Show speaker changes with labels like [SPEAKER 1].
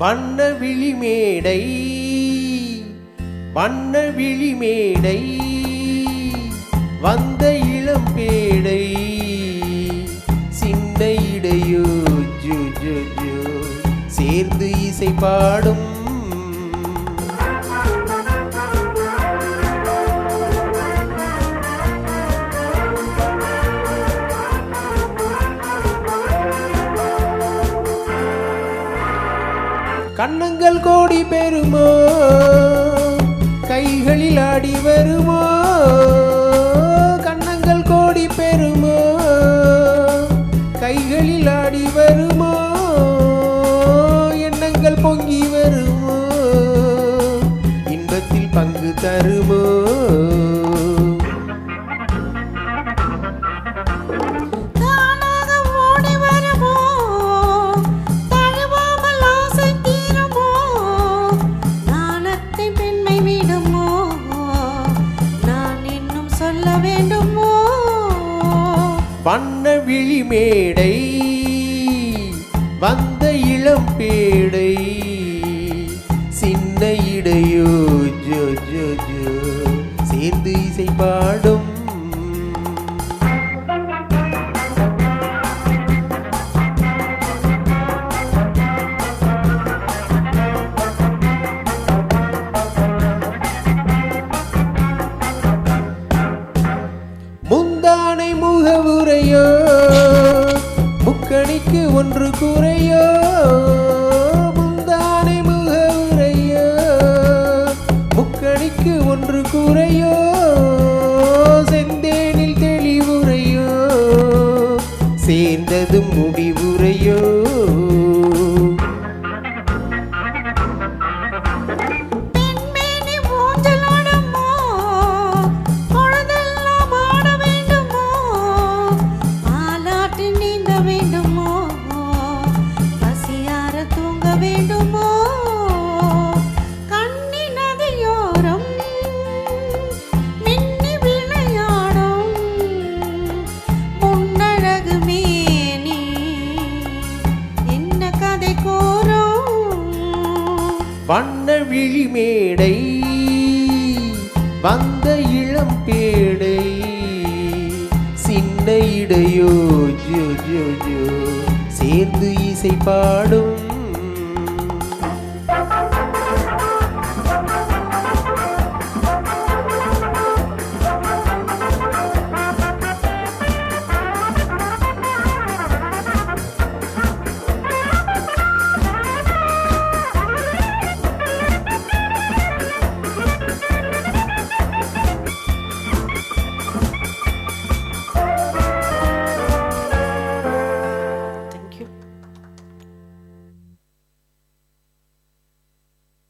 [SPEAKER 1] வண்ண விழிமேடை வண்ண விழிமேடை வந்த இளம் பேடை சின்ன இடையோ ஜோ ஜோ ஜோ சேர்ந்து இசை பாடும் கண்ணங்கள் கோடி பெறுமோ கைகளில் ஆடி வருமோ கண்ணங்கள் கோடி பெறுமோ கைகளில் ஆடி வருமோ எண்ணங்கள் பொங்கி வருமோ இன்பத்தில் பங்கு தருமோ வண்ண விழிமேடை வந்த இளம் பேடை சின்ன இடையோ ஜோ ஜோ ஜோ சேர்ந்து இசை பாடும் முந்தானை முகவுரையோ முக்கணிக்கு ஒன்று குறையோ முந்தானை முகவுரையோ முக்கணிக்கு ஒன்று குறையோ செந்தேனில் தெளிவுரையோ சேர்ந்ததும் முடிவுரையோ வண்ண விழிமேடை வந்த இளம் பேடை சின்ன இடையோ ஜோ ஜோ ஜோ சேர்ந்து இசை பாடும்